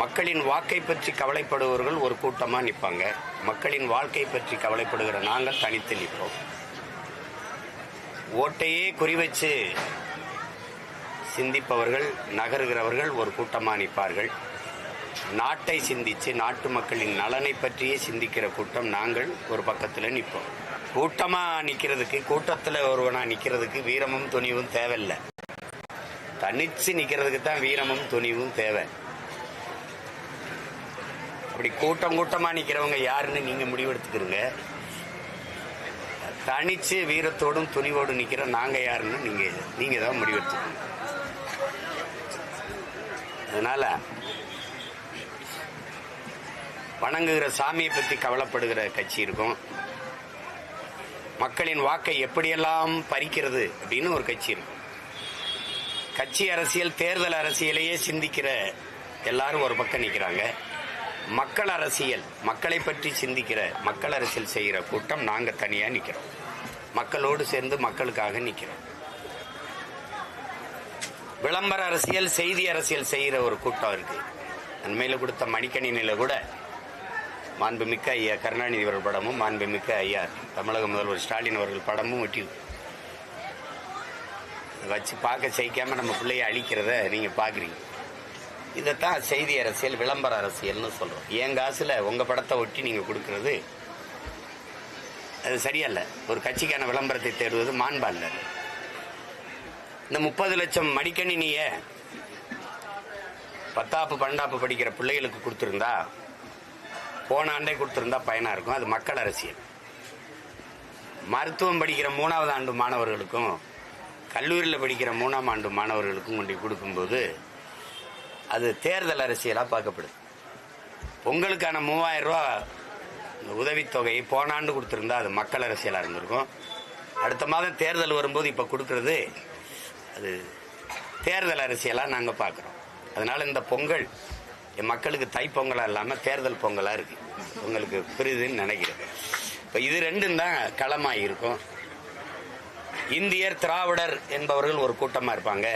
மக்களின் வாக்கை பற்றி கவலைப்படுபவர்கள் ஒரு கூட்டமா நிற்பாங்க. மக்களின் வாழ்க்கை பற்றி கவலைப்படுகிற நாங்கள் தனித்து நிற்போம். ஓட்டையே குறிவச்சு சிந்திப்பவர்கள், நகருகிறவர்கள் ஒரு கூட்டமா நிற்பார்கள். நாட்டை சிந்திச்சு நாட்டு மக்களின் நலனை பற்றியே சிந்திக்கிற கூட்டம் நாங்கள் ஒரு பக்கத்தில் நிற்போம். கூட்டமா நிக்கிறதுக்கு, கூட்டத்தில் ஒருவனா நிக்கிறதுக்கு வீரமும் துணிவும் தேவையில்லை. தனிச்சு நிக்கிறதுக்கு தான் வீரமும் துணிவும் தேவை. அப்படி கூட்டம் கூட்டமா நிக்கிறவங்க யாருன்னு நீங்க முடிவெடுத்துக்கிறீங்க. தனிச்சு வீரத்தோடும் துணிவோடு நிக்கிற நாங்க யாருன்னு நீங்க தான் முடிவெடுத்துக்கணும். அதனால வணங்குகிற சாமியை பற்றி கவலைப்படுகிற கட்சி இருக்கும். மக்களின் வாக்கை எப்படியெல்லாம் பறிக்கிறது அப்படின்னு ஒரு கட்சி இருக்கும். கட்சி அரசியல், தேர்தல் அரசியலையே சிந்திக்கிற எல்லாரும் ஒரு பக்கம் நிற்கிறாங்க. மக்கள் அரசியல், மக்களை பற்றி சிந்திக்கிற, மக்கள் அரசியல் செய்கிற கூட்டம் நாங்க தனியா நிக்கிறோம். மக்களோடு சேர்ந்து மக்களுக்காக நிக்கிறோம். விளம்பர அரசியல், செய்தி அரசியல் செய்கிற ஒரு கூட்டம் இருக்கு. அண்மையில் கொடுத்த மடிக்கணினில கூட மாண்புமிக்க ஐயா கருணாநிதி அவர்கள் படமும், மாண்புமிக்க ஐயா தமிழக முதல்வர் ஸ்டாலின் அவர்கள் படமும் ஒட்டி வச்சு பார்க்க செய்யாம நம்ம பிள்ளைய அழிக்கிறத நீங்க பாக்குறீங்க. இதைத்தான் செய்தி அரசியல், விளம்பர அரசியல்னு சொல்றோம். என் காசுல உங்க படத்தை ஒட்டி நீங்க கொடுக்கறது அது சரியல்ல. ஒரு கட்சிக்கான விளம்பரத்தை தேடுவது மாண்பா இல்ல. இந்த 30 லட்சம் மடிக்கணினிய 10ஆப்பு 12ஆப்பு படிக்கிற பிள்ளைகளுக்கு கொடுத்திருந்தா, போன ஆண்டே கொடுத்திருந்தா பயனா இருக்கும். அது மக்கள் அரசியல். மருத்துவம் படிக்கிற 3ஆவது ஆண்டு மாணவர்களுக்கும், கல்லூரியில் படிக்கிற 3ஆம் ஆண்டு மாணவர்களுக்கும் கொண்டு கொடுக்கும்போது அது தேர்தல் அரசியலா பார்க்கப்படுது. பொங்கலுக்கான 3000 ரூபாய் உதவித்தொகையை போன ஆண்டு கொடுத்திருந்தா அது மக்கள் அரசியலா இருந்திருக்கும். அடுத்த மாதம் தேர்தல் வரும்போது இப்ப கொடுக்கறது அது தேர்தல் அரசியலா நாங்க பார்க்கிறோம். அதனால இந்த பொங்கல் என் மக்களுக்கு தைப்பொங்கலா இல்லாம தேர்தல் பொங்கலா இருக்கு. உங்களுக்கு புரியுதுன்னு நினைக்கிறேன். இப்ப இது ரெண்டும் தான் களமா இருக்கும். இந்தியர், திராவிடர் என்பவர்கள் ஒரு கூட்டமா இருப்பாங்க.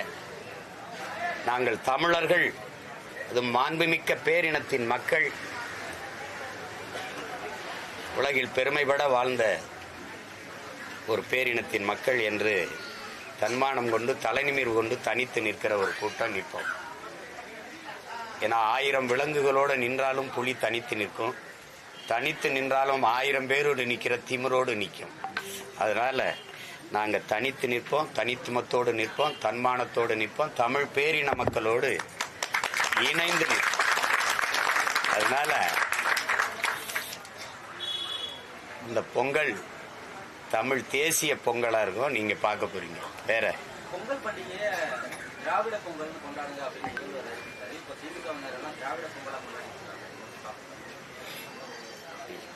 நாங்கள் தமிழர்கள், அது மாண்புமிக்க பேரினத்தின் மக்கள், உலகில் பெருமைப்பட வாழ்ந்த ஒரு பேரினத்தின் மக்கள் என்று தன்மானம் கொண்டு, தலைநிமிர்வு கொண்டு தனித்து நிற்கிற ஒரு கூட்டம் நிற்போம். ஏன்னா 1000 விலங்குகளோடு நின்றாலும் புலி தனித்து நிற்கும். தனித்து நின்றாலும் 1000 பேரோடு நிற்கிற திமிரோடு நிற்கும். அதனால நாங்க தனித்து நிற்போம், தனித்துவத்தோடு நிற்போம், தன்மானத்தோடு நிற்போம், தமிழ் பேரின மக்களோடு இணைந்து நிற்போம். அதனால இந்த பொங்கல் தமிழ் தேசிய பொங்கலா இருக்கும். நீங்க பார்க்க போறீங்க. வேற பொங்கல் பண்டிகையை திராவிட பொங்கல் கொண்டாடுங்க அப்படின்னு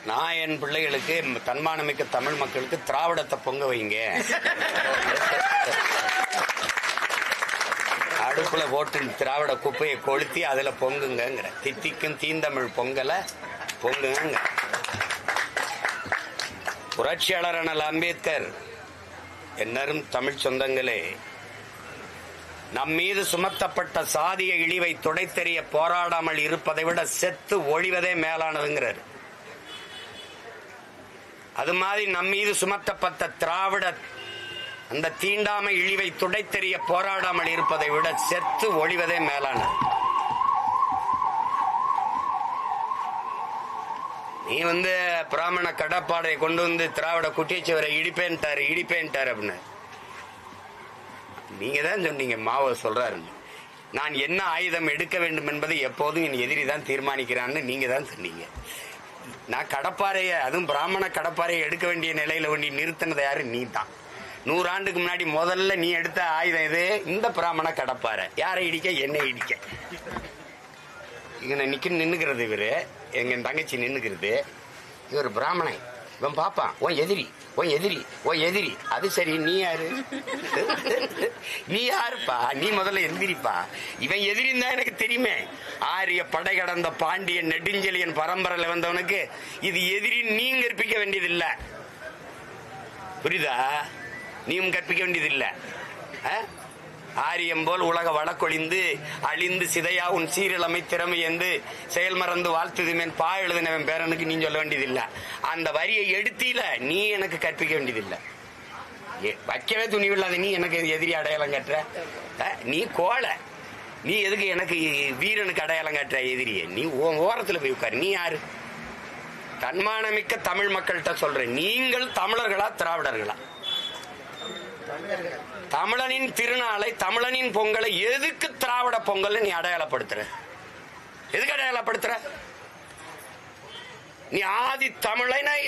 நான் என் பிள்ளைகளுக்கு, தன்மானமிக்க தமிழ் மக்களுக்கு திராவிடத்தை பொங்க வைங்க, அடுப்புல போட்டு திராவிட குப்பையை கொளுத்தி அதுல பொங்குங்கிற, தித்திக்கும் தீந்தமிழ் பொங்கலை பொங்குங்க. புரட்சியாளர் அண்ணல் அம்பேத்கர், என்னரும் தமிழ் சொந்தங்களே, நம் மீது சுமத்தப்பட்ட சாதிய இழிவை துடைத்தெறிய போராடாமல் இருப்பதை விட செத்து ஒழிவதே மேலானதுங்கிறார். அது மாதிரி நம் மீது சுமத்தப்பட்ட திராவிட அந்த தீண்டாமை இழிவை துடைத்தெறிய போராடாமல் இருப்பதை விட செத்து ஒழிவதே மேலானது. நீ பிராமண கடப்பாடை கொண்டு திராவிட குட்டியச்சுவரை இடிப்பேன்ட்டாரு அப்படின்னு நீங்க தான் சொன்னீங்க. மாவோ சொல்றாரு, நான் என்ன ஆயுதம் எடுக்க வேண்டும் என்பதை எப்போதும் என் எதிரி தான் தீர்மானிக்கிறான்னு நீங்க தான் சொன்னீங்க. நான் கடப்பாறைய, அதுவும் பிராமண கடப்பாறையை எடுக்க வேண்டிய நிலையில ஒண்டி நிறுத்தினது யாரு? நீ தான். 100 ஆண்டுக்கு முன்னாடி முதல்ல நீ எடுத்த ஆயுதம் இது, இந்த பிராமண கடப்பாறை. யாரை இடிக்க? என்னை இடிக்க. இங்க நின்னுக்கிறது இவரு, எங்க தங்கச்சி நின்னுக்கிறது. இவர் பிராமணன், இவன் பாப்பான் ஓ எதிரி, ஓ எதிரி, ஓ எதிரி. அது சரி, நீ யாரு? நீ யாருப்பா? நீ முதல்ல எந்திரிப்பா. இவன் எதிரின்னு தான் எனக்கு தெரியுமே. ஆரிய படை கடந்த பாண்டியன் நெடுஞ்செழியன் பரம்பரையில வந்தவனுக்கு இது எதிரி நீங்க கற்பிக்க வேண்டியது இல்ல. புரியுதா? நீயும் கற்பிக்க வேண்டியது இல்ல. ஆரியம் போல் உலக வழக்கொழிந்து அழிந்து சிதையா உன் சீரழமை திறமை என்று செயல் மறந்து வாழ்த்துதுமேன் பா எழுதினவன் பேரனுக்கு நீ சொல்ல வேண்டியதில்லை. அந்த வரியை எடுத்தீல நீ எனக்கு கற்பிக்க வேண்டியதில்லை. வைக்கவே துணிவில்லாத நீ எனக்கு எதிரி அடையாளம் கட்டுற. நீ கோலை, நீ எதுக்கு எனக்கு வீரனுக்கு அடையாளம் காட்டுற எதிரியே? நீ ஓரத்துல போய் உட்காரு. நீ யாரு? தன்மானமிக்க தமிழ் மக்கள்கிட்ட சொல்றேன், நீங்கள் தமிழர்களா திராவிடர்களா? தமிழனின் திருநாளை, தமிழனின் பொங்கலை எதுக்கு திராவிட பொங்கல் நீ அடையாளப்படுத்துற? எதுக்கு அடையாளப்படுத்துற? நீ ஆதி தமிழனை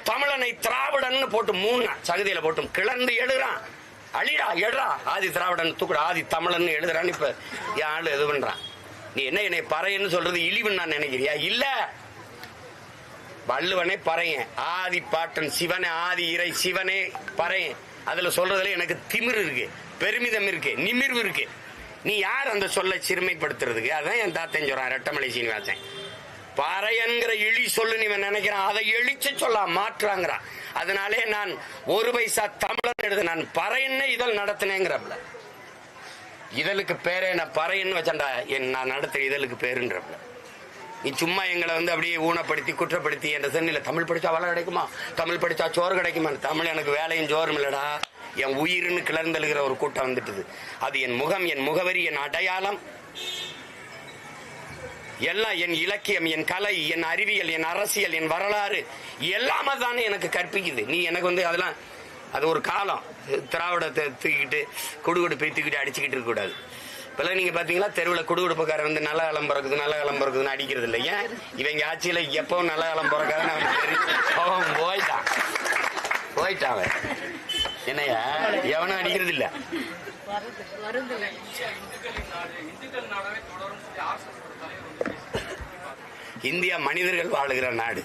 தமிழனை திராவிடன் போட்டு 3 சகதியில போட்டு கிளர்ந்து எழுதுறான். அழிடா எடுறா, ஆதி திராவிடன் தூக்குடா, ஆதி தமிழன் எழுதுறான். இப்ப யாரு எது பண்றான்? நீ என்ன என்னை பறையன்னு சொல்றது இழிவுன்னு நான் நினைக்கிறியா? இல்ல, வள்ளுவனே பறையன், ஆதி பாட்டன் சிவனே, ஆதி இறை சிவனே பறையன். அதுல சொல்றதுல எனக்கு திமிரு இருக்கு, பெருமிதம் இருக்கு, நிமிர்வு இருக்கு. நீ யார் அந்த சொல்ல சிறுமைப்படுத்துறதுக்கு? அதான் என் தாத்தன் சொல்றான், ரெட்டமலை சீனிவாசன். பறையன்கிற இழி சொல்லு நீ நினைக்கிறான், அதை எழிச்சு சொல்ல மாற்றாங்கிறான். அதனாலே நான் 1 பைசா தமிழன் எழுது, நான் பறையன்னு இதழ் நடத்தினேங்கிறப்ப, இதழுக்கு பேரே நான் பறையன்னு வச்சேன்டா, நான் நடத்துற இதழுக்கு பேருன்றப்ப. நீ சும்மா எங்களை அப்படியே ஊனப்படுத்தி குற்றப்படுத்தி என்ற சென்னில தமிழ் படிச்சா வளம் கிடைக்குமா, தமிழ் படிச்சா சோறு கிடைக்குமா? தமிழ் எனக்கு வேலையும் சோறும் இல்லடா, என் உயிர்னு கிளர்ந்தெழுகிற ஒரு கூட்டம் வந்துட்டுது. அது என் முகம், என் முகவரி, என் அடையாளம், எல்லாம் என் இலக்கியம், என் கலை, என் அறிவியல், என் அரசியல், என் வரலாறு எல்லாமே தானே எனக்கு கற்பிக்குது. நீ எனக்கு அதெல்லாம் அது ஒரு காலம். திராவிடத்தை தூக்கிட்டு குடுகுடுப்பை தூக்கிட்டு அடிச்சுக்கிட்டு இருக்க கூடாது. இப்பெல்லாம் நீங்க பாத்தீங்களா, தெருவில் குடுகுடுப்புக்காரன் நல்ல காலம் பிறக்குது நல்ல காலம் பிறக்குதுன்னு அடிக்கிறது இல்லை. ஏன்? இவங்க ஆட்சியில எப்பவும் நல்ல காலம் பிறக்காதுன்னு அவன் போயிட்டான். என்னையா எவனும் அடிக்கிறது இல்ல. இந்தியா மனிதர்கள் வாழுகிற நாடு.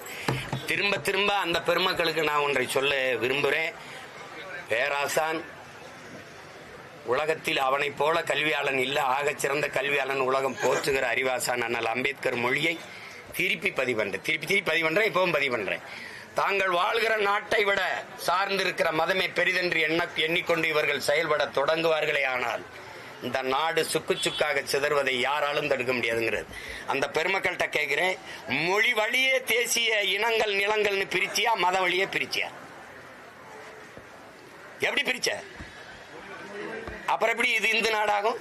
திரும்ப திரும்ப அந்த பெருமக்களுக்கு நான் ஒன்றை சொல்ல விரும்புகிறேன். பேராசான் உலகத்தில் அவனை போல கல்வியாளன் இல்ல, ஆகச் சிறந்த கல்வியாளன் உலகம் போற்றுகிற அறிவாசான் அண்ணல் அம்பேத்கர் மொழியை திருப்பி பதிவு பண்றேன். இப்பவும் பதிவு பண்றேன். தாங்கள் வாழ்கிற நாட்டை விட சார்ந்திருக்கிற மதமே பெரிதென்று எண்ணிக்கொண்டு இவர்கள் செயல்பட தொடங்குவார்களே ஆனால் இந்த நாடு சுக்கு சுக்காக சிதறுவதை யாராலும் தடுக்க முடியாதுங்கிறது அந்த பெருமக்கள்கிட்ட கேட்கிறேன். மொழி வழியே தேசிய இனங்கள் நிலங்கள்னு பிரிச்சியா, மத வழியே பிரிச்சியா? எப்படி பிரிச்ச? அப்புறம் எப்படி இது இந்து நாடாகும்?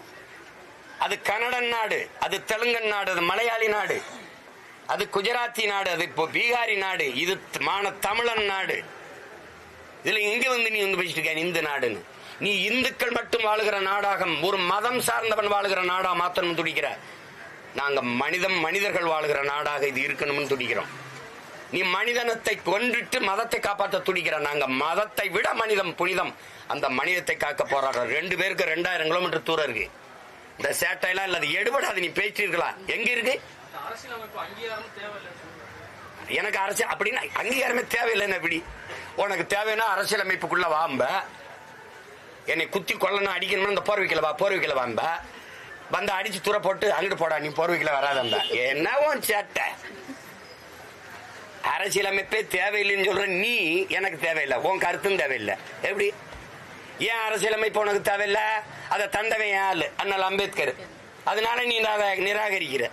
அது கன்னடன் நாடு, அது தெலுங்கன் நாடு, அது மலையாளி நாடு, அது குஜராத்தி நாடு, அது இப்போ பீகாரி நாடு, இது தமிழன் நாடு. இதுல இங்க நீ பேசிட்டு இருக்க இந்து நாடுன்னு. நீ இந்துக்கள் மட்டும் வாழுகிற நாடாக, ஒரு மதம் சார்ந்தவன் வாழுகிற நாடா மாத்தணும் துடிக்கிற. நாங்க மனிதர்கள் வாழுகிற நாடாக இது இருக்கணும்னு துடிக்கிறோம். நீ மனிதனத்தை கொன்றுட்டு மதத்தை காப்பாற்ற துடிக்கிற. நாங்க மதத்தை விட மனிதம் புனிதம், அந்த மனிதத்தை காக்க போராடுறோம். 2 பேருக்கு 2000 கிலோமீட்டர் தூரம் இருக்கு. இந்த சேட்டையெல்லாம் இல்ல, அது எடுபடாது. நீ பேசிருக்கலாம். எங்க இருக்கு எனக்கு அரசியல் அப்படின்னா அங்கீகாரமே தேவையில்லைன்னு? எப்படி உனக்கு தேவைன்னா அரசியலமைப்புக்குள்ள வாம்ப, என்னை குத்தி கொல்லணும் அடிக்கணும்னு இந்த போர்வைக்கல வாம்ப வந்து அடிச்சு துறை போட்டு அங்கிட்டு போடா, நீ போர்வைக்கல வராதம்ப. என்னவோ சேட்டை. அரசியலமைப்பே தேவையில்லைன்னு சொல்ற நீ, எனக்கு தேவையில்லை, உன் கருத்தும் தேவையில்லை. எப்படி? ஏன் அரசியலமைப்பு உனக்கு தேவையில்லை? அதை தந்தவன் ஆளு அண்ணல் அம்பேத்கர். அதனால நீ அதை நிராகரிக்கிற.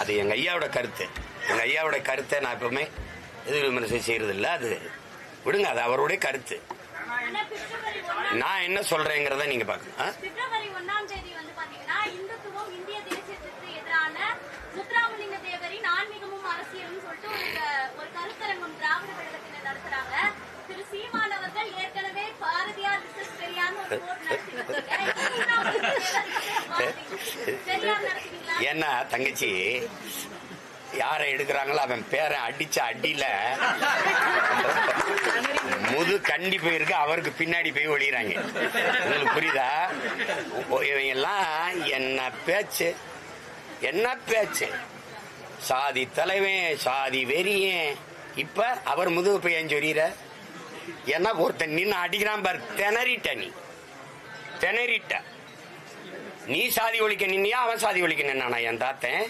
அது எங்க ஐயாவோட கருத்து. எங்க ஐயாவோட கருத்தை நான் எப்பவுமே எதிர் விமர்சனம் செய்யறது இல்லை. அது விடுங்க, அது அவருடைய கருத்து. நான் என்ன சொல்றேங்கிறத நீங்க பாக்கணும். பிப்ரவரி 1ஆம் தேதி பாத்தீங்கன்னா இந்துத்துவம் இந்திய தேசியத்திற்கு எதிரான முத்துராமலிங்க தேவரின் ஆன்மீகமும் அரசியலும் சொல்லிட்டு ஒரு கருத்தரங்கம் திராவிட கழகத்தினர் நடத்துறாங்க. திரு சீமான் அவர்கள் ஏற்கனவே பாரதியார் விசஸ் பெரியார்னு ஒரு போர் நடத்திருக்காங்க. ஏன்னா தங்கச்சி யாரை எடுக்கிறாங்களோ அவன் பேரை அடிச்ச அடியில முது கண்டி போயிருக்கு, அவருக்கு பின்னாடி போய் ஒளிகிறாங்க. உங்களுக்கு புரியுதா? இவங்க எல்லாம் என்ன பேச்சு சாதி தலைவன், சாதி வெறியன். இப்ப அவர் முதுகு பையன் சொல்லிற. ஏன்னா ஒருத்தன் நின்று அடிக்கிறான் பாரு, திணறிட்ட. நீ சாதி ஒழிக்க நின்னியா, அவன் சாதி ஒழிக்க நின்னானா? என் தாத்தன்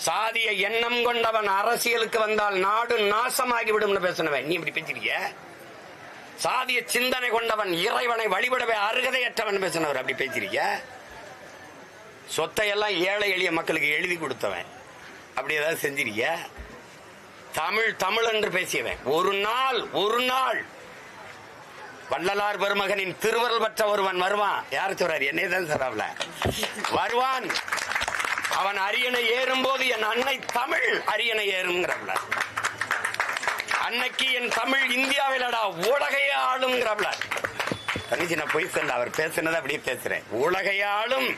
சாதிய எண்ணம் கொண்டவன் அரசியலுக்கு வந்தால் நாடு நாசமாகிவிடும் பேசினவன் நீ இப்படி பேசிருக்க. சாதிய சிந்தனை கொண்டவன் இறைவனை வழிபடவே அருகதையற்றவன் பேசினவர் அப்படி பேசிருக்க. சொத்தையெல்லாம் ஏழை எளிய மக்களுக்கு எழுதி கொடுத்தவன் அப்படி ஏதாவது செஞ்சிருக்க. தமிழ் தமிழ் என்று பேசியவன் ஒரு நாள் வள்ளலார் பெருமகனின் திருவருள் பெற்ற ஒருவன் வருவான். யாரு சொல்றாரு? என்னைதான் சொல்றாப்ல வருவான். அவன் அரியணை ஏறும் போது என் அன்னை தமிழ் அரியணை ஏறும்ங்கிறப்ல. அன்னைக்கு என் தமிழ் இந்தியாவிலடா உலகையே ஆளும்ங்கிறப்ல. தனிச்சு நான் போய் சொல்ல, அவர் பேசுனதை அப்படியே பேசுறேன். உலகையே ஆளும்.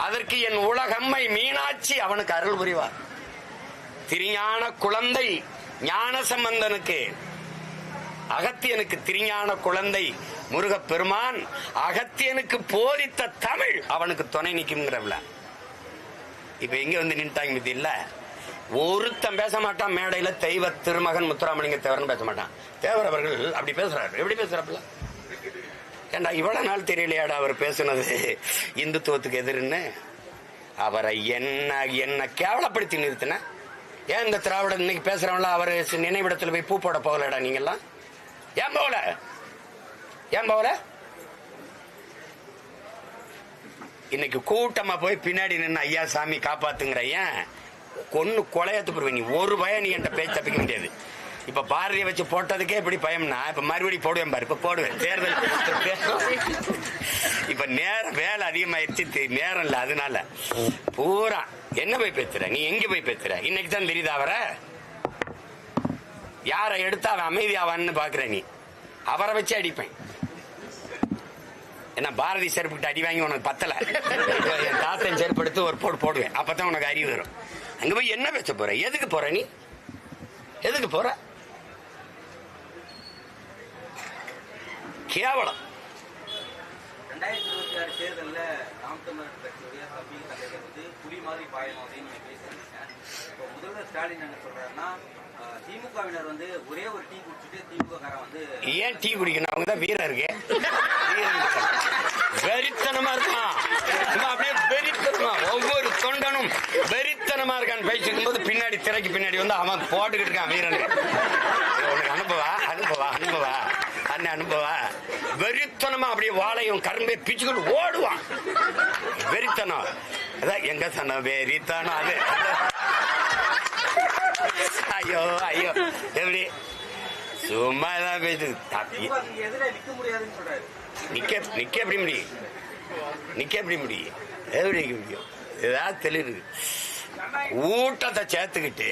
அதற்கு என் உலகம்மை மீனாட்சி அவனுக்கு அருள் புரிவார். திருஞான குழந்தை ஞான சம்பந்தனுக்கு, அகத்தியனுக்கு திருஞான குழந்தை முருகப்பெருமான் அகத்தியனுக்கு போதித்த தமிழ் அவனுக்கு துணை நிற்கும்ங்கிறவள. இப்ப எங்க வந்து நின்ட்டாங்க பத்தி இல்ல. ஒருத்தன் பேச மாட்டான் மேடையில தெய்வ திருமகன் முத்துராமலிங்க தேவர்னு பேச மாட்டான். தேவர் அவர்கள் அப்படி பேசுறாரு. எப்படி பேசுறாப்புல? ஏண்டா இவ்வளவு நாள் தெரியலையாடா அவர் பேசுனது இந்துத்துவத்துக்கு எதிர்ன்னு? அவரை என்ன கேவலப்படுத்தி நிறுத்தின. ஏன் இந்த திராவிட இன்னைக்கு பேசுறவங்களா அவர் நினைவிடத்துல போய் பூ போட போகலடா? நீங்கெல்லாம் ஏன் போகல? இன்னைக்கு கூட்டமா போய் பின்னாடி நின்று ஐயா சாமி காப்பாத்துங்கிற ஏன் கொன்னு கொலையத்து போடுவேன். நீ ஒரு பயம் நீ என்ற பேச்சு தப்பிக்க முடியாது. இப்ப பாரதியை வச்சு போட்டதுக்கே இப்படி பயம்னா இப்ப மறுபடியும் போடுவேன் பாரு. இப்ப போடுவேன். தேர்தல் இப்ப நேரம் வேலை அதிகமாயிருச்சு, நேரம் இல்ல. அதனால பூரா என்ன போய் பேசுற? நீ எங்க போய் பேசுற? இன்னைக்கு தான் தெரியுதா அவரை? யாரை எடுத்தா அவன் அமைதியாவான்னு பாக்குற நீ? அவரை வச்சு அடிப்பேன். என்ன பாரதி செருப்புக்கிட்ட அடி வாங்கி உனக்கு பத்தல, என் தாத்தன் செருப்பு எடுத்து ஒரு போடு போடுவேன். அப்பதான் உனக்கு அறிவு வரும். அங்க போய் என்ன பேச போற? எதுக்கு போற? நீ எதுக்கு போற? கேவலம். 2026 தேர்தலில் நாம் தமிழர் கட்சியுடைய தம்பியின் தலைவர் வந்து புலி மாதிரி பாயணும் அப்படின்னு நீங்க பேசுறீங்க. இப்போ முதல்வர் ஸ்டாலின் என்ன சொல்றாருன்னா, திமுகவினர் வந்து ஒரே ஒரு டீ குடிச்சிட்டு திமுக காரன் வந்து ஏன் டீ குடிக்கணும்? அவங்கதான் வீரர் இருக்கு. வெறித்தனமா இருக்கான். அப்படியே வெறித்தனமா ஒவ்வொரு தொண்டனும் வெறித்தனமா இருக்கான்னு பேசிக்கும் போது பின்னாடி திரைக்கு பின்னாடி வந்து அவன் போட்டுக்கிட்டு இருக்கான் வீரன். உனக்கு அனுபவா வெறித்தனமா அப்படியே வாழையும் கரும்பே பிச்சுக்கிட்டு ஓடுவான். வெறித்தனம். அதான் எங்க சொன்ன வெறித்தனம் அது. ஐயோ எப்படி சும்மாதான் பேசுது. நிக்க எப்படி முடியும்? எப்படி நிக்க முடியும்? ஏதாவது தெளிவு ஊட்டத்தை சேர்த்துக்கிட்டு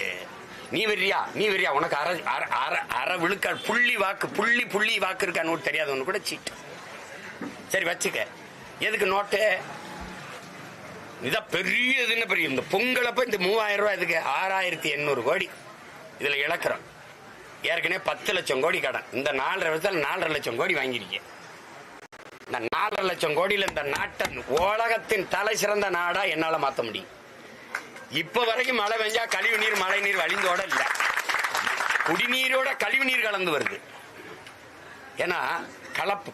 நீ வரியா உனக்கு அரை விழுக்காடு புள்ளி வாக்கு இருக்கா? நோட்டு தெரியாது ஒண்ணு கூட சீட்டு. சரி வச்சுக்க. எதுக்கு நோட்டு? இதான் பெரிய இந்த பொங்கலப்ப இந்த 3000 ரூபாய் இதுக்கு 6800 கோடி இதுல இழக்கிறோம். ஏற்கனவே 10 லட்சம் கோடி கடன். இந்த 4.5 வருஷத்துல 4.5 லட்சம் கோடி வாங்கிருக்கேன். இந்த 4.5 லட்சம் கோடியில இந்த நாட்டை உலகத்தின் தலை சிறந்த நாடா என்னால மாத்த முடியும். இப்ப வரைக்கும் மழை பெஞ்சா கழிவு நீர் மழை நீர் வழிந்தோட இல்ல, குடிநீரோட கழிவு நீர் கலந்து வருது. ஏன்னா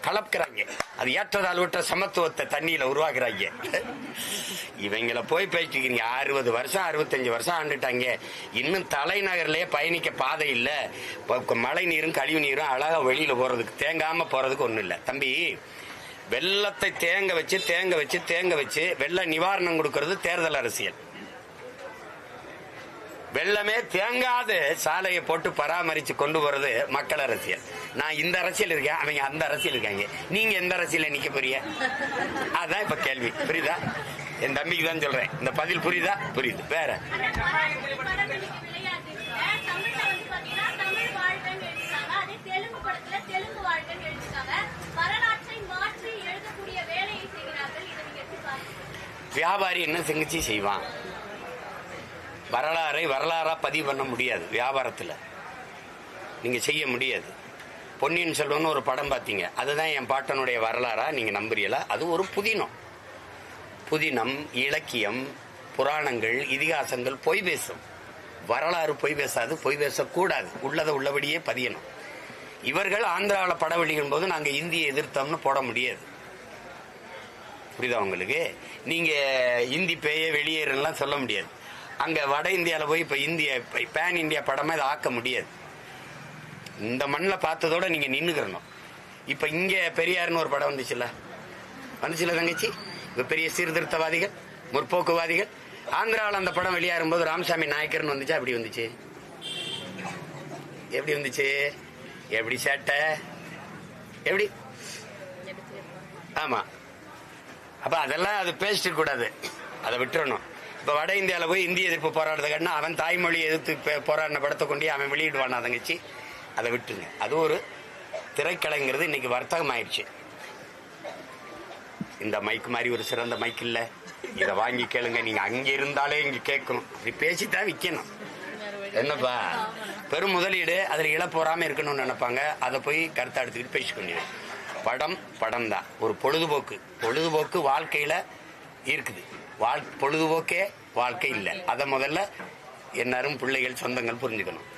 கலப்புறாங்க. அது ஏற்றதாழ்வற்ற சமத்துவத்தை தண்ணியில உருவாக்குறாங்க. இவங்களை போய் பேசிக்கிறீங்க. 60 வருஷம் 65 வருஷம் ஆண்டுட்டாங்க. இன்னும் தலைநகர்லயே பயணிக்க பாதை இல்ல. மழை நீரும் கழிவு நீரும் அழகா வெளியில போறதுக்கு தேங்காம போறதுக்கு ஒண்ணு இல்ல. தம்பி, வெள்ளத்தை தேங்க வச்சு வெள்ள நிவாரணம் கொடுக்கறது தேர்தல் அரசியல். வெள்ளமே தேங்காது சாலையை போட்டு பராமரிச்சு கொண்டு போறது மக்கள் அரசியல். நான் இந்த அரசியல் இருக்கேன், அவங்க அந்த அரசியல் இருக்காங்க. நீங்க எந்த அரசியல நிக்க போறீங்க? அதான் இப்ப கேள்வி. புரியுதா? என் தம்பிக்கு தான் சொல்றேன். இந்த பதில் புரியுதா? புரியுது. வேற வியாபாரி என்ன செஞ்சு செய்வான்? வரலாறா பதிவு பண்ண முடியாது. வியாபாரத்தில் நீங்க செய்ய முடியாது. பொன்னியின் செல்வன் ஒரு படம் பார்த்தீங்க, அதுதான் என் பாட்டனுடைய வரலாறா நீங்க நம்புறீங்களா? அது ஒரு புதினம், இலக்கியம், புராணங்கள், இதிகாசங்கள் பொய் பேசும். வரலாறு பொய் பேசாது, பொய் பேசக்கூடாது. உள்ளதை உள்ளபடியே பதியணும். இவர்கள் ஆந்திராவில் படம் வெளியிடும் போது நாங்க இந்தியை எதிர்த்தோம்னு போட முடியாது. புரியுதா உங்களுக்கு? நீங்க இந்தி பேய வெளியேறலாம் சொல்ல முடியாது. அங்க வட இந்தியாவில் போய் இப்ப பேன் இந்தியா படமா இதை ஆக்க முடியாது. இந்த மண்ணில் பார்த்ததோட நீங்க நின்னுக்கிறணும். இப்ப இங்க பெரியார்னு ஒரு படம் வந்துச்சுல்ல தங்கச்சி, இப்ப பெரிய சீர்திருத்தவாதிகள், முற்போக்குவாதிகள். ஆந்திராவில் அந்த படம் வெளியாகும் போது ராமசாமி நாயக்கர்னு வந்துச்சு. அப்படி வந்துச்சு, எப்படி வந்துச்சு, எப்படி சேட்டை, எப்படி? ஆமா. அப்ப அதெல்லாம் அது பேசிட்டு கூடாது, அதை விட்டுறணும். இப்ப வட இந்தியாவில் போய் இந்திய எதிர்ப்பு போராடுறத கட்டினா அவன் தாய்மொழியை எதிர்த்து போராடின படத்தை கொண்டு அவன் வெளியிடுவானா தங்கச்சி? அதை விட்டுருங்க. அது ஒரு திரைக்கலைங்கிறது இன்னைக்கு வர்த்தகம் ஆயிடுச்சு. இந்த மைக் மாதிரி ஒரு சிறந்த மைக் இல்ல, இதை வாங்கி கேளுங்க. நீங்க அங்க இருந்தாலே இங்க கேட்கணும். இப்படி பேசித்தான் விற்கணும். என்னப்பா பெரும் முதலீடு, அதுல இழப்போறாம இருக்கணும்னு நினைப்பாங்க. அதை போய் கருத்தை எடுத்துக்கிட்டு பேசிக்கொண்டு படம் தான் ஒரு பொழுதுபோக்கு வாழ்க்கையில இருக்குது. பொழுதுபோக்கே வாழ்க்கை இல்லை. அதை முதல்ல எல்லாரும் பிள்ளைகள் சொந்தங்கள் புரிஞ்சுக்கணும்.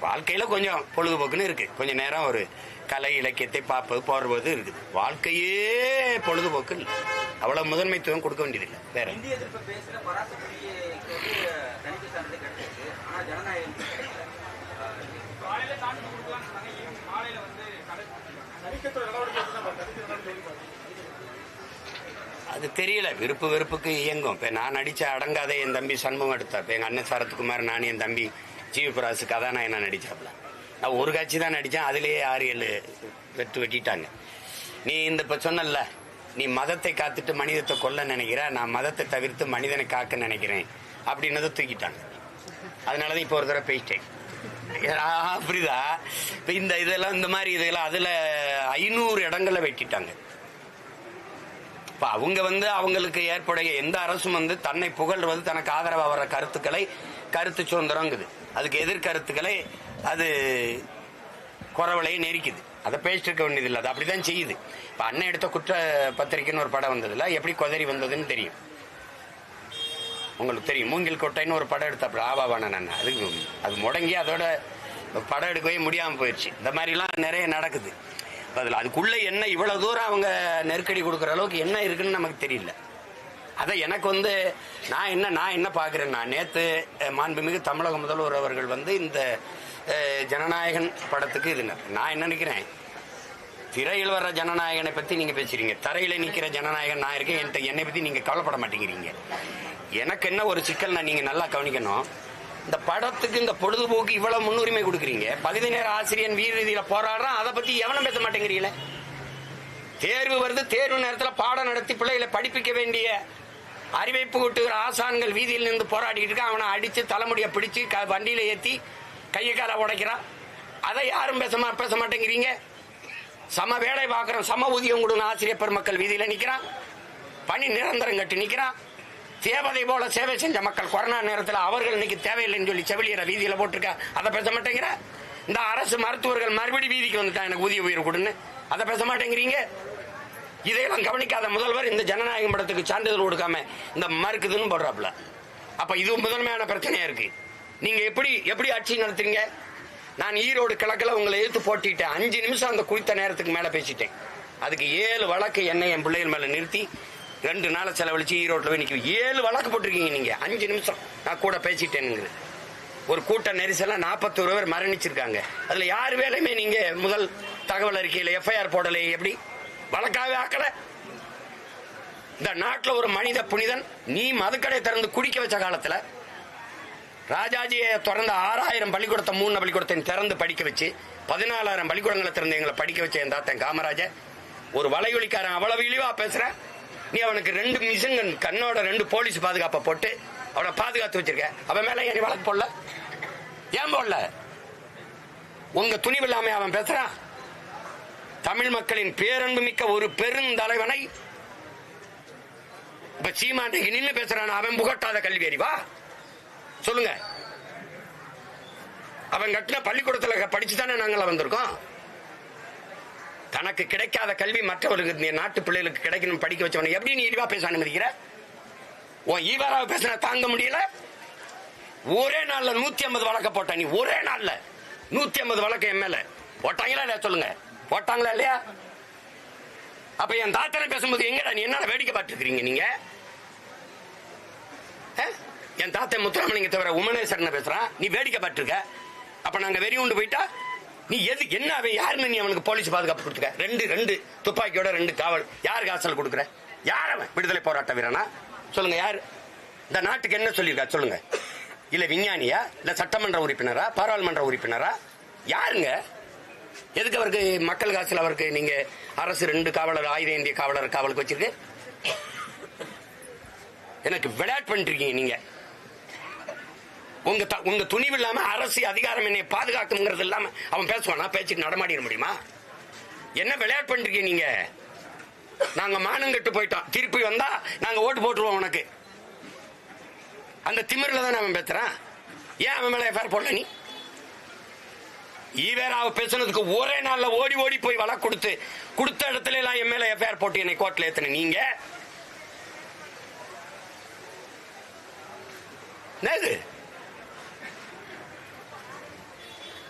வாழ்க்கையில கொஞ்சம் பொழுதுபோக்குன்னு இருக்கு, கொஞ்ச நேரம் ஒரு கலை இலக்கியத்தை பார்ப்பது போறது இருக்குது. வாழ்க்கையே பொழுதுபோக்கு இல்லை, அவ்வளவு முதன்மைத்துவம் கொடுக்க வேண்டியதில்லை. வேற இந்திய எதிர்ப்பு பேசுற பராசக்திக்கு தணிக்கை சான்றிதழ் கிடைச்சிருக்கு. ஆனா ஜனநாயகம் அது தெரியல. விருப்பு வெறுப்புக்கு இயங்கும். இப்ப நான் நடிச்ச அடங்காத என் தம்பி சண்முகம் எடுத்தார். எங்க அண்ணன் சரத்குமார், நான், என் தம்பி ஜீவபிராசு கதாநாயகனா நடிச்சாப்ல. நான் ஒரு காட்சி தான் நடிச்சேன், அதுலயே 6-7 வெட்டிட்டாங்க. நீ இப்ப சொன்னல, நீ மதத்தை காத்துட்டு மனிதத்தை கொல்ல நினைக்கிற, நான் மதத்தை தவிர்த்து மனிதனை காக்க நினைக்கிறேன் அப்படின்னதை தூக்கிட்டாங்க. அதனாலதான் இப்ப ஒரு தடவை பேசிட்டேன். புரியுதா? இப்ப இதெல்லாம் இந்த மாதிரி இதெல்லாம் அதுல 500 இடங்களை வெட்டிட்டாங்க. இப்ப அவங்க அவங்களுக்கு ஏற்படைய எந்த அரசும் தன்னை புகழ்வது, தனக்கு ஆதரவா வர்ற கருத்துக்களை கருத்து சுதந்திரங்குது, அதுக்கு எதிர்கருத்துக்களை அது குறவலையை நெரிக்குது. அதை பேசிட்டு இருக்க வேண்டியதில்லை, அது அப்படிதான் செய்யுது. இப்ப அண்ணன் எடுத்த குற்ற பத்திரிக்கைன்னு ஒரு படம் வந்ததுல எப்படி கொதறி வந்ததுன்னு தெரியும் உங்களுக்கு. தெரியும், மூங்கில் கோட்டைன்னு ஒரு படம் எடுத்தாப்புல ஆபாவான அண்ணன். அது முடங்கி அதோட படம் எடுக்கவே முடியாம போயிடுச்சு. இந்த மாதிரிலாம் நிறைய நடக்குது. அதில் அதுக்குள்ள என்ன இவ்வளவு தூரம் அவங்க நெருக்கடி கொடுக்குற அளவுக்கு என்ன இருக்குன்னு நமக்கு தெரியல. அதை எனக்கு நான் என்ன பாக்குறேன்னா, நேத்து மாண்புமிகு தமிழக முதல்வர் அவர்கள் இந்த ஜனநாயகன் படத்துக்கு இது நான் என்ன நினைக்கிறேன், திரையில் வர்ற ஜனநாயகனை பத்தி நீங்க பேசுறீங்க, தரையில நிக்கிற ஜனநாயகன் நான் இருக்கேன், என்னை பத்தி நீங்க கவலைப்பட மாட்டேங்கிறீங்க. எனக்கு என்ன ஒரு சிக்கல், நீங்க நல்லா கவனிக்கணும். இந்த படத்துக்கு இந்த பொழுதுபோக்கு இவ்வளவு முன்னுரிமை கொடுக்குறீங்க, பகுதி நேர ஆசிரியன் வீர ரீதியில போராடுறான், அதை பத்தி எவனும் பேச மாட்டேங்கிறீங்களே. தேர்வு வருது, தேர்வு நேரத்தில் பாடம் நடத்தி பிள்ளைகளை படிப்பிக்க வேண்டிய அறிவிப்பு கூட்டுகிற ஆசான்கள் வீதியில் நின்று போராடிட்டு இருக்க, அவனை அடிச்சு தலைமுடியை பிடிச்சு வண்டியில ஏத்தி கையை காலை உடைக்கிறான். அதை யாரும் பேச மாட்டேங்கிறீங்க. சம வேலை பார்க்கிறோம், சம ஊதியம் கொடுங்க ஆசிரியர் பெருமக்கள் வீதியில நிக்கிறான், பணி நிரந்தரம் கட்டி நிக்கிறான். தேவதை போல சேவை செஞ்ச மக்கள் கொரோனா நேரத்தில் அவர்கள் இன்னைக்கு தேவையில்லைன்னு சொல்லி செவிலியரை வீதியில போட்டிருக்க, அதை பேச மாட்டேங்கிற. இந்த அரசு மருத்துவர்கள் மறுபடி வீதிக்கு வந்துட்டான் எனக்கு ஊதிய உயர்வு கொடுன்னு, அதை பேச மாட்டேங்கிறீங்க. இதையெல்லாம் கவனிக்காத முதல்வர் இந்த ஜனநாயகம் படத்துக்கு சான்றிதழ் கொடுக்காம இந்த மறுக்குதுன்னு போடுறாப்புல. அப்ப இது முதன்மையான பிரச்சனையா இருக்கு. நீங்க எப்படி ஆட்சி நடத்துறீங்க? நான் ஈரோடு கிழக்குல உங்களை எதிர்த்து போட்டிட்டேன், 5 நிமிஷம் அந்த குறித்த நேரத்துக்கு மேல பேசிட்டேன். அதுக்கு 7 வழக்கு என்னை என் பிள்ளைகள் மேல நிறுத்தி 2 நாளை செலவழிச்சு ஈரோட்டில் போய் நிற்கும். 7 வழக்கு போட்டிருக்கீங்க நீங்க. 5 நிமிஷம் நான் கூட பேசிட்டேனுங்க. ஒரு கூட்ட நெரிசல 41 பேர் மரணிச்சிருக்காங்க. அதுல யார் வேலையுமே நீங்க முதல் தகவல் அறிக்கையில எஃப்ஐஆர் போடலை. எப்படி வழக்காவே ஆக்கல? இந்த நாட்டில் ஒரு மனித புனிதன், நீ மதுக்கடை திறந்து குடிக்க வச்ச காலத்துல ராஜாஜியை திறந்த 6000 பள்ளிக்கூடத்தை 3 பள்ளிக்கூடத்தை திறந்து படிக்க வச்சு 14,000 பள்ளிக்கூடங்களை திறந்து எங்களை படிக்க வச்ச என் தாத்தன் காமராஜர். ஒரு வலையொலிக்காரன் அவ்வளவு இழிவா பேசுற, நீ அவனுக்கு 2 மிஷின் கண்ணோட 2 போலீஸ் பாதுகாப்பை போட்டு அவனை பாதுகாத்து வச்சிருக்க. அவன் மேல ஏன் வழக்கு போடல? ஏன் போடல? உங்க துணிவு இல்லாம அவன் பேசுறான். தமிழ் மக்களின் பேரன்பு மிக்க ஒரு பெருந்தலைவனை இப்ப சீமாண்டைக்கு நின்று பேசுறான். அவன் புகட்டாத கல்வி அறிவா சொல்லுங்க? அவன் கட்டின பள்ளிக்கூடத்துல படிச்சுதானே நாங்கள வந்திருக்கோம். தனக்கு கிடைக்காத கல்வி மற்றவர்களுக்கு நாட்டு பிள்ளைகளுக்கு கிடைக்கணும் படிக்க வச்சவன எப்படி நீ இழிவா பேச அனுமதிக்கிற? உன் ஈவராவை பேசின தாங்க முடியல. ஒரே நாள்ல 150 வழக்க போட்ட நீ. ஒரே நாள்ல 150 வழக்கு என் மேல போட்டாங்களா இல்லையா? சொல்லுங்க, போட்டாங்களா இல்லையா? அப்ப என் தாத்தனை பேசும்போது எங்கடா நீ என்ன வேடிக்கை பார்த்துக்கிறீங்க? நீங்க என் தாத்தா முத்துராமலிங்க தவிர உமனேஸ்வரன் பேசுறான், நீ வேடிக்கை பார்த்துருக்க. அப்ப நாங்க வெறி உண்டு போயிட்டா நீ எது என்ன அவன் யாருன்னு நீ அவனுக்கு போலீஸ் பாதுகாப்பு கொடுத்துக்க. ரெண்டு துப்பாக்கியோட 2 காவல். யாருக்கு ஆசல் கொடுக்குற? யார் அவன்? விடுதலை போராட்ட வீரனா? சொல்லுங்க. யாரு இந்த நாட்டுக்கு என்ன சொல்லியிருக்கா சொல்லுங்க. இல்ல விஞ்ஞானியா, இல்ல சட்டமன்ற உறுப்பினரா, பாராளுமன்ற உறுப்பினரா? யாருங்க? எதுக்கு அவருக்கு மக்கள் காசுல அவருக்கு நீங்க அரசு 2 காவலர், ஆயுத இந்திய காவலர் காவலுக்கு வச்சிருக்கு? எனக்கு விளையாட்டு பண்ணிட்டு இருக்கீங்க நீங்க. உங்க துணிவு இல்லாம அரசு அதிகாரம் என்னை பாதுகாக்குங்கிறது இல்லாம அவன் பேசுவானா? பேச்சுக்கு நடமாடிட முடியுமா? என்ன விளையாட்டு பண்ணிருக்கீங்க நீங்க? நாங்க மானங்கட்டு போயிட்டோம், திருப்பி வந்தா நாங்க ஓட்டு போட்டுருவோம் உனக்கு. அந்த திமிரில தான் அவன் பேசுறான். ஏன் அவன் மேல எஃப்ஐஆர் போடல? நீ ஈவேரா பேசுனதுக்கு ஒரே நாள்ல ஓடி ஓடி போய் வழக்கு கொடுத்த இடத்துல எல்லாம் என் மேல எஃப்ஐஆர் போட்டு என்னை கோர்ட்ல ஏத்தன நீங்க.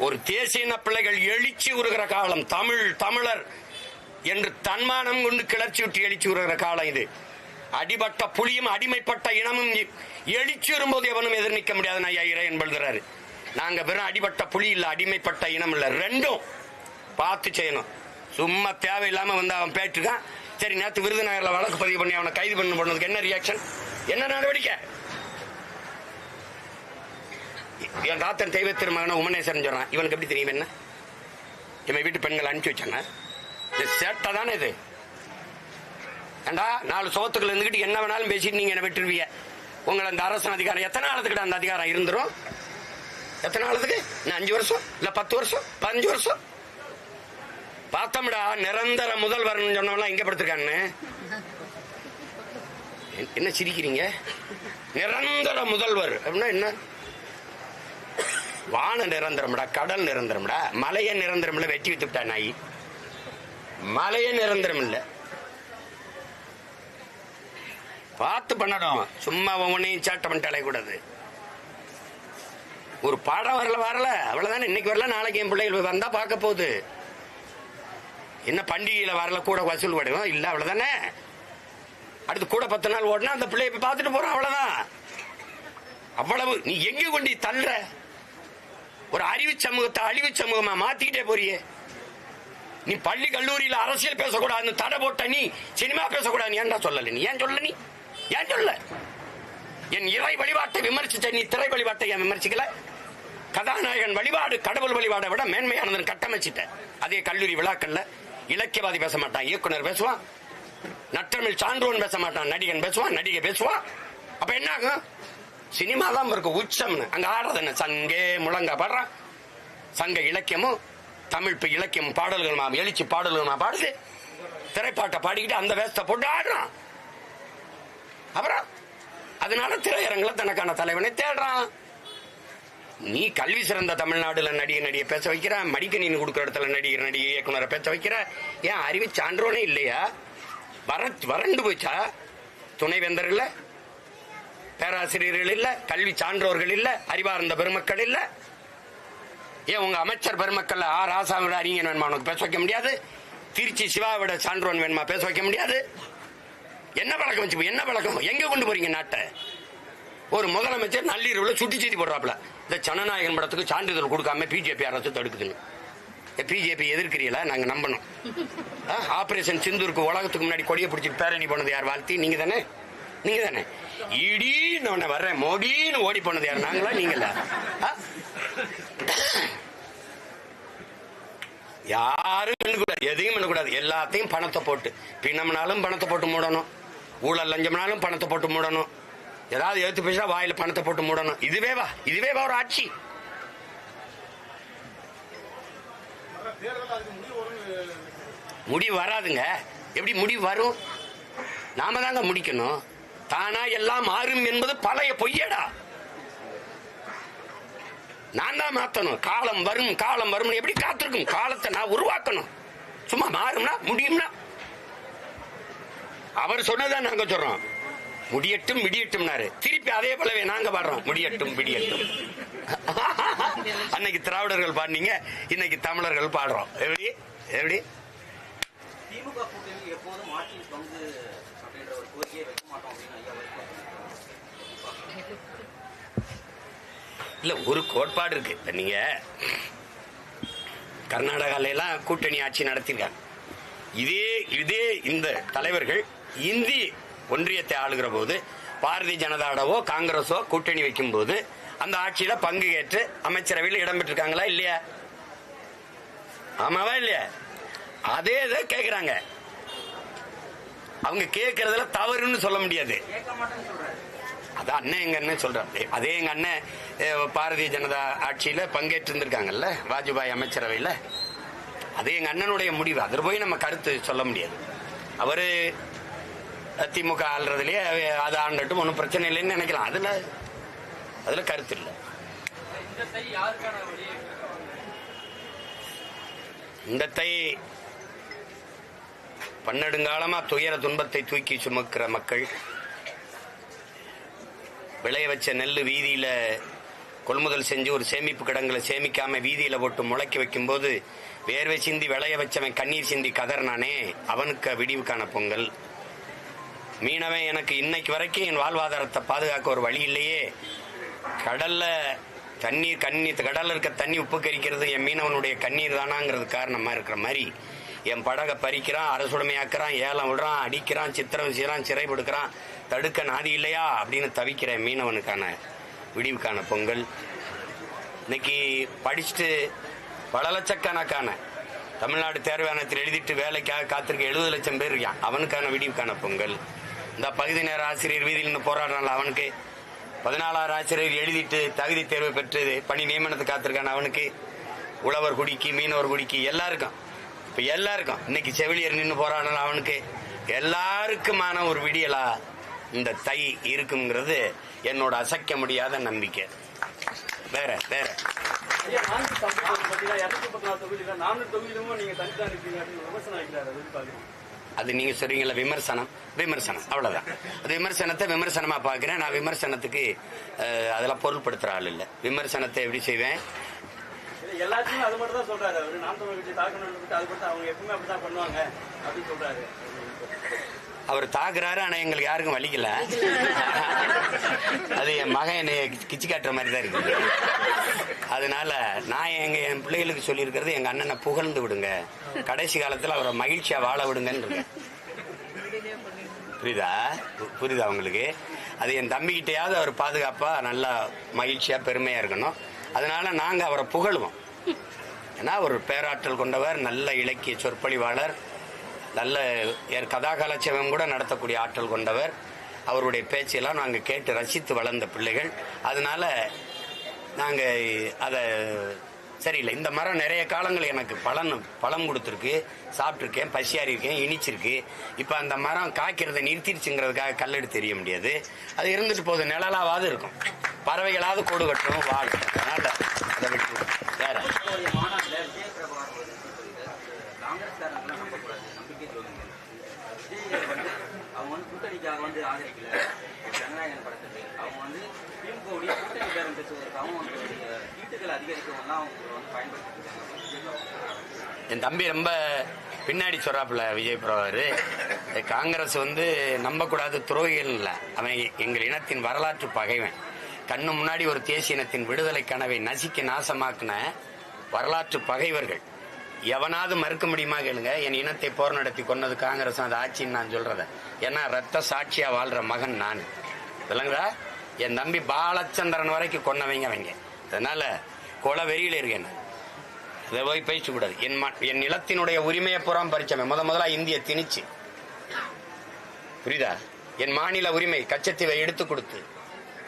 ஒரு தேசிய பிள்ளைகள் எழுச்சி உருகிற காலம், தமிழர் என்று தன்மானம் கொண்டு கிளர்ச்சி விட்டு எழுச்சி உருகிற காலம் இது. அடிபட்ட புலியும் அடிமைப்பட்ட இனமும் எழுச்சி வரும்போது எவனும் எதிர் நிற்க முடியாது. ஐயா இறையன் எழுதுறாரு. நாங்க வெறும் அடிபட்ட புலி இல்ல, அடிமைப்பட்ட இனம் இல்ல, ரெண்டும் பார்த்து செய்யணும். சும்மா தேவையில்லாம வந்து அவன் பேட்டுக்கான். சரி, நேற்று விருதுநகர்ல வழக்கு பதிவு பண்ணி அவனை கைது பண்ணதுக்கு என்ன ரியாக்ஷன், என்ன நடவடிக்கை? என் தாத்தன் தெய்வ திருமகன உமனேஸ்வரன் சொல்றான். இவனுக்கு எப்படி தெரியும்? என்ன என் வீட்டு பெண்கள் அனுப்பிச்சு வச்சாங்க. சேட்டை தானே இது. ஏண்டா 4 சோத்துக்கள் இருந்துகிட்டு என்ன வேணாலும் பேசிட்டு நீங்க என்ன விட்டுருவீங்க. உங்களை அந்த அரசு அதிகாரம் எத்தனை நாளத்துக்கிட்ட அந்த அதிகாரம் இருந்துரும்? எத்தனை நாளத்துக்கு? 5 வருஷம் இல்ல 10 வருஷம் 15 வருஷம் பார்த்தோம்டா. நிரந்தர முதல்வர் சொன்னவெல்லாம் எங்க படுத்திருக்கான்னு. என்ன சிரிக்கிறீங்க? நிரந்தர முதல்வர் அப்படின்னா என்ன? வான நிரந்தரம்டா, கடல் நிரந்தரம்டா, மலைய நிரந்தரம் இல்ல. வெட்டி வித்துட்டா நாய். மலைய நிரந்தரம் இல்ல. பார்த்து பண்ணணும். சும்மா ஒன்னையும் சாட்டை பண்ணிட்டு அலையக்கூடாது. ஒரு பாடம் வரல அவ்வளவுதானே. இன்னைக்கு வரல, நாளைக்கு என் பிள்ளைகள் வந்தா பார்க்க போகுது. என்ன பண்டிகையில வரல கூட வசூல் படுவோம் இல்ல, அவ்வளவுதானே. அடுத்து கூட 10 நாள் ஓடினா அந்த பிள்ளைய பார்த்துட்டு போறோம், அவ்வளவுதான். அவ்வளவு நீ எங்க கொண்டு தள்ளுற? ஒரு அறிவு சமூகத்தை அழிவு சமூகமா மாத்திக்கிட்டே போறியே. நீ பள்ளி கல்லூரியில அரசியல் பேசக்கூடாது தடை போட்ட, நீ சினிமா பேசக்கூடாது ஏன்டா சொல்லல? நீ ஏன் சொல்ல? நீ ஏன் சொல்ல? என் இறை வழிபாட்டை விமர்சிச்ச நீ திரை வழிபாட்டை ஏன் விமர்சிக்கல? கதாநாயகன் வழிபாடு கடவுள் வழிபாடை விட மேன்மையானதுன்னு கட்டமைச்சிட்ட. அதே கல்லூரி விழாக்கள்ல இலக்கியவாதி பேச மாட்டான், இயக்குனர் பேசுவான். நற்றமிழ் சான்றோன் பேச மாட்டான், நடிகன் பேசுவான், நடிகை பேசுவான். அப்ப என்ன ஆகும்? சினிமா தான் இருக்கு உச்சம்னு. அங்க ஆடுறது என்ன? சங்கே முழங்க பாடுறான். சங்க இலக்கியமும் தமிழ் இலக்கியம் பாடல்களுமா, எழுச்சி பாடல்களுமா பாடுது. திரைப்பாட்டை பாடிக்கிட்டு அந்த வேஸ்தை போட்டு ஆடுறான். அப்புறம் அதனால திரையரங்குல தனக்கான தலைவனை தேடுறான். நீ கல்வி சிறந்த தமிழ்நாடுல நடிகை பேச வைக்கிற, மடிக்கணினி கொடுக்குற இடத்துல நடிகை இயக்குனரை பேச வைக்கிற. ஏன் அறிவு சான்றோனே இல்லையா? வறண்டு போச்சா? துணைவேந்தர் இல்ல, பேராசிரியர்கள் இல்ல, கல்வி சான்றோர்கள் இல்ல, அறிவார்ந்த பெருமக்கள் இல்ல. ஏன் உங்க அமைச்சர் பெருமக்கள் ராசாவிட அறிஞன் வேணுமா உனக்கு பேச வைக்க முடியாது? திருச்சி சிவாவிட சான்றோன் வேணுமா பேச வைக்க முடியாது? என்ன பழக்கம் வச்சு, என்ன பழக்கம்? எங்க கொண்டு போறீங்க நாட்டை? ஒரு முதலமைச்சர் நள்ளிரவுல சுட்டி செய்தி போடுறாப்ல, இந்த ஜனநாயகன் படத்துக்கு சான்றிதழ் கொடுக்காம பிஜேபி அரசு தடுக்குதுன்னு. பிஜேபி எதிர்க்கிறீங்களா? நாங்க நம்பணும். ஆபரேஷன் சிந்தூருக்கு உலகத்துக்கு முன்னாடி கொடியை பிடிச்சிட்டு பேரணி போனது யார்? வாழ்த்தி நீங்க தானே. நீங்க தானே. இடின்னு வர்றேன் மோடின்னு ஓடி போனது யார்? நாங்களா நீங்களா? யாரும் பண்ணக்கூடாது, எதையும் பண்ணக்கூடாது. எல்லாத்தையும் பணத்தை போட்டு, பிணம்னாலும் பணத்தை போட்டு மூடணும், ஊழல் லஞ்சம்னாலும் பணத்தை போட்டு மூடணும், ஏதாவது எடுத்து பேசா வாயில பணத்தை போட்டு மூடணும். இதுவேவா ஒரு ஆட்சி? முடிவு வராதுங்க. எப்படி முடிவு வரும்? நாம தாங்க முடிக்கணும். தானா எல்லாம் மாறும் என்பது பழைய பொய்யடா. நான் தான் மாத்தணும். காலம் வரும் எப்படி காத்திருக்கும்? காலத்தை நான் உருவாக்கணும். சும்மா மாறும்னா முடியும்னா அவர் சொன்னதான் நாங்க சொல்றோம். முடியட்டும் விடியட்டும்னாரு. திருப்பி அதே போலவே நாங்க பாடுறோம், முடியட்டும் விடியட்டும். அன்னைக்கு திராவிடர்கள் பாடினீங்க, இன்னைக்கு தமிழர்கள் பாடுறோம். எப்படி எப்படி? திமுக கூட்டணி எப்போதும் ஆட்சியில் பங்கு அப்படின்ற ஒரு கோரிக்கையை வைக்க மாட்டோம் அப்படின்னு ஐயா இல்ல ஒரு கோட்பாடு இருக்கு. இப்ப நீங்க கர்நாடகால எல்லாம் கூட்டணி ஆட்சி நடத்திருக்காங்க. இதே இந்த தலைவர்கள் இந்திய ஒன்றியத்தை ஆளுகிற போது பாரதிய ஜனதாவோ காங்கிரஸோ கூட்டணி வைக்கும் போது அந்த ஆட்சியில பங்கு ஏற்று அமைச்சரவையில் இடம்பெற்றிருக்காங்களா இல்லையா? ஆமாவா இல்லையா? அதே இதை கேட்கிறாங்க. அவங்க கேட்கறதுல தவறுன்னு சொல்ல முடியாது. அதான் அண்ணன் எங்க அண்ணன் சொல்றாரு. அதே எங்க அண்ணன் பாரதிய ஜனதா ஆட்சியில பங்கேற்று இருந்திருக்காங்கல்ல, வாஜ்பாய் அமைச்சரவையில். அதே எங்க அண்ணனுடைய முடிவு. அதில் போய் நம்ம கருத்து சொல்ல முடியாது. அவரு திமுக ஆள்றதுலயே அதை ஆண்டட்டும், ஒன்றும் பிரச்சனை இல்லைன்னு நினைக்கலாம். அதுல கருத்து இல்லை. இந்த தை பன்னெடுங்காலமா துயர துன்பத்தை தூக்கி சுமக்கிற மக்கள், விளைய வச்ச நெல் வீதியில கொள்முதல் செஞ்சு ஒரு சேமிப்பு கிடங்குல சேமிக்காம வீதியில போட்டு முளைக்க வைக்கும் போது வேர்வை சிந்தி விளைய வச்சவன் கண்ணீர் சிந்தி கதர்னானே, அவனுக்கு விடிவுக்கான பொங்கல். மீனவன் எனக்கு இன்னைக்கு வரைக்கும் என் வாழ்வாதாரத்தை பாதுகாக்க ஒரு வழி இல்லையே, கடல்ல கடல்ல இருக்க தண்ணி உப்பு கரிக்கிறது என் மீனவனுடைய கண்ணீர் தானாங்கிறது காரணமா இருக்கிற மாதிரி என் படகை பறிக்கிறான், அரசுடைமையாக்குறான், ஏலம் விடுறான், அடிக்கிறான், சித்திரம் செய்யறான், சிறைப்படுக்கிறான், தடுக்க நாதி இல்லையா அப்படின்னு தவிக்கிற மீனவனுக்கான விடிவுக்கான பொங்கல். இன்னைக்கு படிச்சுட்டு பல லட்சக்கணக்கான தமிழ்நாடு தேர்வாணையத்தில் எழுதிட்டு வேலைக்காக காத்திருக்க 70 லட்சம் பேர் இருக்கான், அவனுக்கான விடிவுக்கான பொங்கல். இந்த பகுதி நேர ஆசிரியர் வீதியில் இருந்து போராடுறான், அவனுக்கு 14 ஆசிரியர் எழுதிட்டு தகுதி தேர்வு பெற்று பணி நியமனத்தை காத்திருக்கான அவனுக்கு, உழவர் குடிக்கு மீனவர் குடிக்கு எல்லாருக்கும், இப்ப எல்லாருக்கும் இன்னைக்கு செவிலியர் நின்று போராடுறான் அவனுக்கு, எல்லாருக்குமான ஒரு விடியலா இந்த தை இருக்குங்கிறது என்னோட அசைக்க முடியாத நம்பிக்கை. வேற வேற அது நீங்க சொல்றீங்களா விமர்சனம் அவ்வளவுதான். அது விமர்சனத்தை விமர்சனமா பாக்குறேன். நான் விமர்சனத்துக்கு அதெல்லாம் பொருள்படுத்துற ஆள் இல்ல. விமர்சனத்தை எப்படி செய்வேன்? எல்லாத்தையும் அது மட்டும் தான் சொல்றாரு அவரு. நாம் தமிழ் கட்சி தாக்கணும் அது மட்டும் அவங்க எப்பவுமே அப்படிதான் பண்ணுவாங்க அப்படின்னு சொல்றாரு. அவர் தாக்குறாரு, ஆனா எங்களுக்கு யாருக்கும் வலிக்கல. அது என் மகன் என்னை கிச்சு காட்டுற மாதிரி தான் இருக்கு. அதனால நான் என் பிள்ளைகளுக்கு சொல்லியிருக்கிறது, எங்க அண்ணனை புகழ்ந்து விடுங்க, கடைசி காலத்துல அவரை மகிழ்ச்சியா வாழ விடுங்கன்னு. புரியுதா உங்களுக்கு? அது என் தம்பிக்கிட்டையாவது அவர் பாதுகாப்பா நல்லா மகிழ்ச்சியா பெருமையா இருக்கணும். அதனால நாங்க அவரை புகழ்வோம். ஏன்னா ஒரு பேராற்றல் கொண்டவர், நல்ல இலக்கிய சொற்பொழிவாளர், நல்ல கதாகலட்சேபம் கூட நடத்தக்கூடிய ஆற்றல் கொண்டவர். அவருடைய பேச்செல்லாம் நாங்கள் கேட்டு ரசித்து வளர்ந்த பிள்ளைகள். அதனால நாங்கள் அதை சரியில்லை. இந்த மரம் நிறைய காலங்கள் எனக்கு பழம் கொடுத்துருக்கு, சாப்பிட்ருக்கேன், பசியாரி இருக்கேன், இனிச்சிருக்கு. இப்போ அந்த மரம் காய்க்கிறத நிறுத்திடுச்சுங்கிறதுக்காக கல்லெடுத்து தெரிய முடியாது. அது இருந்துட்டு போகுது, நிழலாவது இருக்கும், பறவைகளாவது கூடு கட்டும் வாழும். அதனால அதை விட்டு வேற அவங்க வந்து கூட்டணிக்காக வந்து ஆதரிக்கல ஜனநாயகன் படத்துக்கு. அவங்க வந்து திமுகவுடைய கூட்டணி பேரம் பேசுவதற்காகவும் அவங்களுடைய சீட்டுகள் அதிகரிக்கவும் அவங்க வந்து பயன்படுத்திருக்காங்க. என் தம்பி ரொம்ப பின்னாடி சொல்றாப்புல விஜய் பிரபாகர். காங்கிரஸ் வந்து நம்பக்கூடாது, துரோகிகள் இல்லை, அவன் எங்கள் இனத்தின் வரலாற்று பகைவன். கண்ணு முன்னாடி ஒரு தேசிய இனத்தின் விடுதலை கனவை நசிக்க நாசமாக்குன வரலாற்று பகைவர்கள். எவனாவது மறுக்க முடியுமா கேளுங்க? என் இனத்தை போர் நடத்தி கொன்னது காங்கிரஸ், அது ஆட்சின்னு நான் சொல்றத. ஏன்னா ரத்த சாட்சியா வாழ்ற மகன் நான். இல்லைங்களா? என் தம்பி பாலச்சந்திரன் வரைக்கும் கொன்னவங்க அவங்க. அதனால கொலை வெறியில இருக்கேன். இதை போய் பேசக்கூடாது. என் நிலத்தினுடைய உரிமையை புறம் பறிச்சவன் முதலா இந்திய திணிச்சு, புரியுதா? என் மாநில உரிமை கச்சத்தீவை எடுத்து கொடுத்து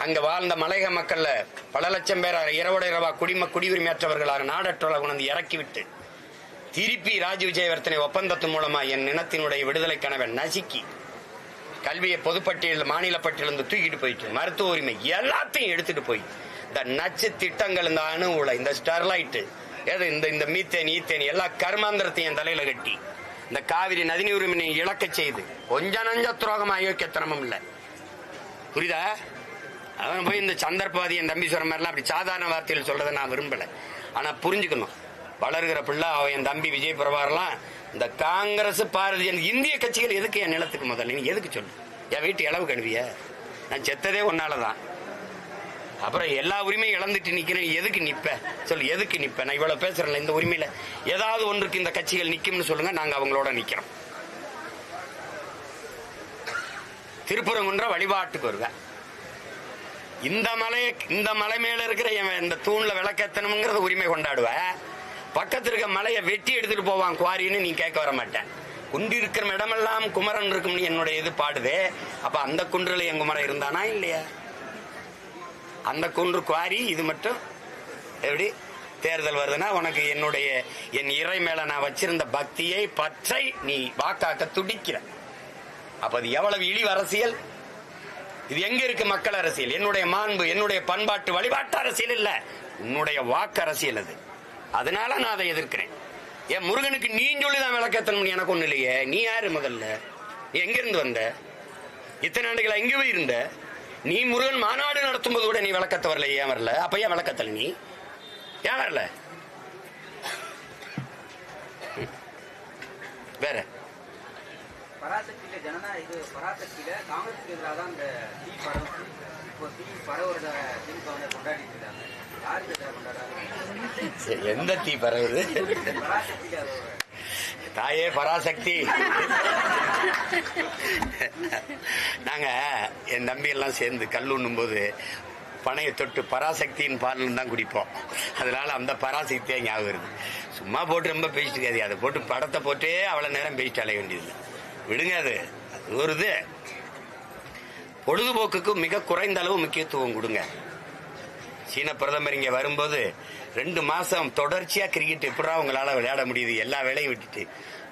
அங்க வாழ்ந்த மலையக மக்கள்ல பல லட்சம் பேர் இரவோட இரவா குடியுரிமையற்றவர்களாக நாடற்றவர்களாக கொண்டு இறக்கி விட்டு திருப்பி ராஜீவ் ஜெயவர்த்தனை ஒப்பந்தத்தின் மூலமா என் இனத்தினுடைய விடுதலை கனவை நசுக்கி கல்வியை பொதுப்பட்டியல் மாநில பட்டியலிருந்து தூக்கிட்டு போயிட்டு மருத்துவ உரிமை எல்லாத்தையும் எடுத்துட்டு போய் இந்த நச்சு திட்டங்கள், இந்த அணு உலை, இந்த ஸ்டெர்லைட், இந்த மீத்தேன் ஈத்தேன் எல்லா கர்மாந்திரத்தையும் என் தலையில கட்டி இந்த காவிரி நதிநீர் உரிமை இழக்க செய்து கொஞ்ச நஞ்ச துரோகம் அயோக்கியத்தனமும் இல்லை. புரியுதா? அவன் போய் இந்த சந்தர்ப்பவாதி என் தம்பி சொல்ற மாதிரிலாம் அப்படி சாதாரண வார்த்தையில் சொல்றதை நான் விரும்பல. ஆனா புரிஞ்சுக்கணும், வளர்கிற பிள்ளை அவன் என் தம்பி விஜய் பிரபாகர்லாம் இந்த காங்கிரஸ் பாரதிய இந்திய கட்சிகள் எதுக்கு என் நிலத்துக்கு முதல்ல நீ எதுக்கு சொல்லு? என் வீட்டு இளவு கழுவிய நான் செத்ததே உன்னாலதான். அப்புறம் எல்லா உரிமையும் இழந்துட்டு நிக்கிறேன், எதுக்கு நிப்ப சொல்லு, எதுக்கு நிப்ப? நான் இவ்வளவு பேசுறேன்ல, இந்த உரிமையில ஏதாவது ஒன்றுக்கு இந்த கட்சிகள் நிக்கும்னு சொல்லுங்க, நாங்க அவங்களோட நிக்கிறோம். திருப்பரங்குன்ற வழிபாட்டுக்கு வருவேன். இந்த மலை மேல இருக்கிற இந்த தூண்ல விளக்கேத்தணுங்கிறத உரிமை கொண்டாடுவேன். பக்கத்துல இருக்க மலையை வெட்டி எடுத்துட்டு போவான் குவாரின்னு நீ கேட்க வர மாட்டேன். குண்டு இருக்கிற இடமெல்லாம் குமரன் இருக்கும் என்னுடைய இது பாடுதே. அப்ப அந்த குன்றுல என் குமரன் இருந்தானா இல்லையா? அந்த குன்று குவாரி, இது மட்டும் எப்படி தேர்தல் வருதுன்னா உனக்கு என் இறை மேல நான் வச்சிருந்த பக்தியை பற்றை நீ வாக்காக்க துடிக்கிற. அப்ப அது எவ்வளவு இழிவு அரசியல்! இது எங்க இருக்கு மக்கள் அரசியல்? என்னுடைய மாண்பு, என்னுடைய பண்பாட்டு வழிபாட்டு அரசியல் இல்ல, உன்னுடைய வாக்கு அரசியல் அது. அதனால நான் அதை எதிர்க்கிறேன். என் முருகனுக்கு நீ சொல்லிதான் விளக்கேத்தணும், எனக்கு ஒண்ணு இல்லையே. நீ யாரு முதல்ல? நீ எங்க இருந்து வந்த? இத்தனை ஆண்டுகளா எங்க போய் இருந்த? நீ முருகன் மாநாடு நடத்தும் போது கூட நீ விளக்கத்த வரல, ஏன் வரல? அப்ப ஏன் விளக்கத்தல? நீ ஏன் வரல? வேற பராசக்தியில ஜனநாயக பராசக்தியில காங்கிரஸுக்கு எதிராக தான் இந்த தீ பரவு. இப்போ தீ பரவுறத திமுக கொண்டாடிட்டு இருக்காங்க. யாருக்கு எதிராக கொண்டாடுறாங்க? எந்த தீ பரவுது? பராசக்தியில தாயே பராசக்தி. நாங்க என் தம்பி எல்லாம் சேர்ந்து கல்லுண்ணும் போது பனையை தொட்டு பராசக்தியின் பால் தான் குடிப்போம். அதனால அந்த பராசக்தியா ஞாபகம் வருது. சும்மா போட்டு ரொம்ப பேசிட்டு இருக்காது, அதை போட்டு படத்தை போட்டே அவ்வளவு நேரம் பேசிட்டு அலைய வேண்டியது. விடுங்க, அது ஒரு இது. பொழுதுபோக்குக்கு மிக குறைந்த அளவு முக்கியத்துவம் கொடுங்க. சீன பிரதமர் இங்க வரும்போது 2 மாசம் தொடர்ச்சியா கிரிக்கெட் எப்படா உங்களால விளையாட முடியுது? எல்லா வேலையும் விட்டுட்டு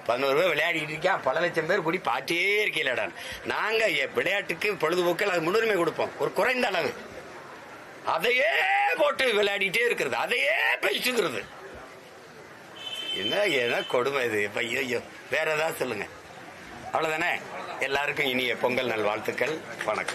11 பேர் விளையாடிட்டு இருக்கா, பல லட்சம் பேர் கூடி பாட்டே இருக்கீங்கடா. நாங்க விளையாட்டுக்கு பொழுதுபோக்கில் அது முன்னுரிமை கொடுப்போம், ஒரு குறைந்த அளவு. அதையே போட்டு விளையாடிட்டே இருக்கிறது, அதையே பேசிக்கிறது. என்ன கொடுமை இது! ஐயோ, வேற ஏதாவது சொல்லுங்க. அவ்வளவுதானே. எல்லாருக்கும் இனிய பொங்கல் நல்வாழ்த்துக்கள். வணக்கம்.